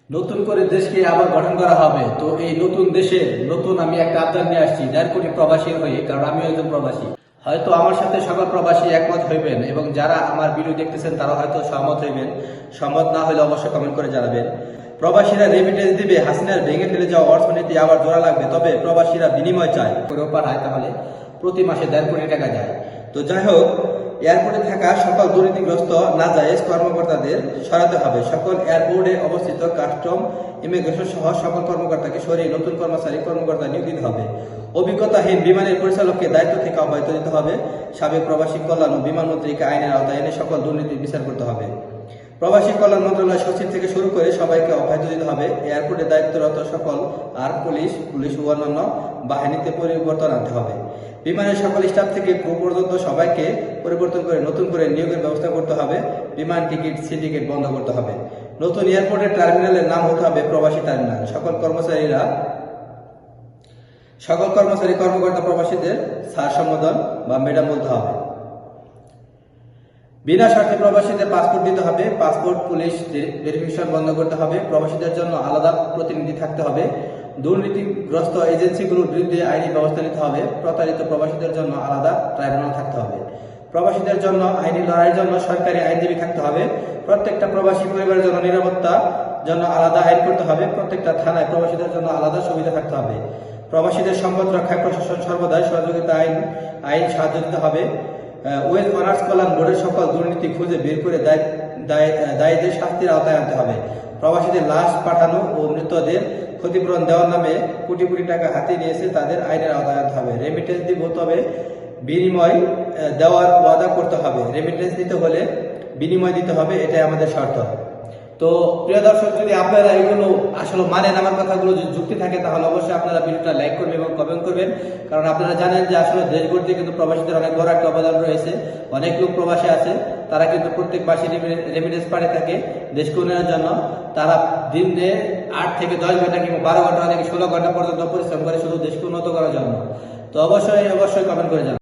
নতুন করে দেশকে আবার গঠন করা হবে। তো এই নতুন দেশে নতুন আমি একটা আবদার নিয়ে আসছি 1.5 কোটি প্রবাসী হয়ে, কারণ আমি একজন প্রবাসী। হয়তো আমার সাথে সকল প্রবাসী একমত হইবেন এবং যারা আমার ভিডিও দেখতেছেন তারা হয়তো সহমত হইবেন। সহমত না হলে অবশ্যই কমেন্ট করে জানাবেন। প্রবাসীরা রেমিটেন্স দিবে, হাসিনার ভেঙে ফেলে যাওয়া অর্থনীতি আবার জোড়া লাগবে, তবে প্রবাসীরা বিনিময় চায় করেও পাঠায়, তাহলে প্রতি মাসে 1.5 কোটি টাকা যায়। তো যাই হোক, এয়ারপোর্টে থাকা সকল দুর্নীতিগ্রস্ত নাজায়েজ কর্মকর্তাদের সরাতে হবে। সকল এয়ারপোর্টে অবস্থিত কাস্টম, ইমিগ্রেশন সহ সকল কর্মকর্তাকে সরিয়ে নতুন কর্মকর্তা নিয়োগ দিতে হবে। অভিজ্ঞতাহীন বিমানের পরিচালককে দায়িত্ব থেকে অব্যাহতি দিতে হবে। সাবেক প্রবাসী কল্যাণ ও বিমান মন্ত্রীকে আইনের আওতায় এনে সকল দুর্নীতির বিচার করতে হবে। প্রবাসী কল্যাণ মন্ত্রণালয় সচিব থেকে শুরু করে সবাইকে অব্যাহতি দিতে হবে। এয়ারপোর্টে দায়িত্বরত সকল আর পুলিশ ও অন্যান্য বাহিনীতে পরিবর্তন আনতে হবে। বিমানের সকল স্টাফ থেকে ক্রু পর্যন্ত সবাইকে পরিবর্তন করে নতুন করে নিয়োগের ব্যবস্থা করতে হবে। বিমান টিকিট, সিন্ডিকেট বন্ধ করতে হবে। নতুন এয়ারপোর্টের টার্মিনালের নাম হতে হবে প্রবাসী টার্মিনাল। সকল কর্মকর্তা প্রবাসীদের স্যার সম্বোধন বা ম্যাডাম বলতে হবে। বিনা শর্তে প্রবাসীদের পাসপোর্ট দিতে হবে। পাসপোর্ট পুলিশ ভেরিফিকেশন বন্ধ করতে হবে। প্রবাসীদের জন্য আলাদা প্রতিনিধি থাকতে হবে। দুর্নীতিগ্রস্ত এজেন্সিগুলোর বিরুদ্ধে আইনি ব্যবস্থা নিতে হবে। প্রতারিত প্রবাসীদের জন্য আলাদা ট্রাইব্যুনাল থাকতে হবে। প্রবাসীদের জন্য আইনি লড়াইয়ের জন্য সরকারি আইনজীবী থাকতে হবে। প্রত্যেকটা প্রবাসী পরিবারের জন্য নিরাপত্তার জন্য আলাদা আইন করতে হবে। প্রত্যেকটা থানায় প্রবাসীদের জন্য আলাদা সুবিধা থাকতে হবে। প্রবাসীদের সম্পদ রক্ষায় প্রশাসন সর্বদাই সহযোগিতা আইন সাহায্য দিতে হবে। ওয়েল অনার্স কল্যাণ বোর্ডের সকল দুর্নীতি খুঁজে বের করে দায়ীদের শাস্তির আওতায় আনতে হবে। প্রবাসীদের লাশ পাঠানো ও মৃতদের ক্ষতিপূরণ দেওয়ার নামে কোটি কোটি টাকা হাতে নিয়েছে তাদের আইনের আওতায় আনতে হবে। রেমিটেন্স দিব, তবে বিনিময় দেওয়ার ওয়াদা করতে হবে। রেমিটেন্স দিতে হলে বিনিময় দিতে হবে, এটাই আমাদের শর্ত। তো প্রিয় দর্শক, যদি আপনারা এগুলো আসলে মানেন, আমার কথাগুলো যদি যুক্তি থাকে, তাহলে অবশ্যই আপনারা ভিডিওটা লাইক করবেন এবং কমেন্ট করবেন। কারণ আপনারা জানেন যে আসলে দেশ গড়তে কিন্তু প্রবাসীদের অনেক বড় একটা অবদান রয়েছে। অনেক লোক প্রবাসী আছে, তারা কিন্তু প্রত্যেক মাসে রেমিটেন্স পাঠিয়ে থাকে দেশকে উন্নয়নের জন্য। তারা দিনে 8 থেকে 10 ঘন্টা কিংবা 12 ঘন্টা থেকে 16 ঘন্টা পর্যন্ত পরিশ্রম করে শুধু দেশকে উন্নত করার জন্য। তো অবশ্যই কমেন্ট করে জানান।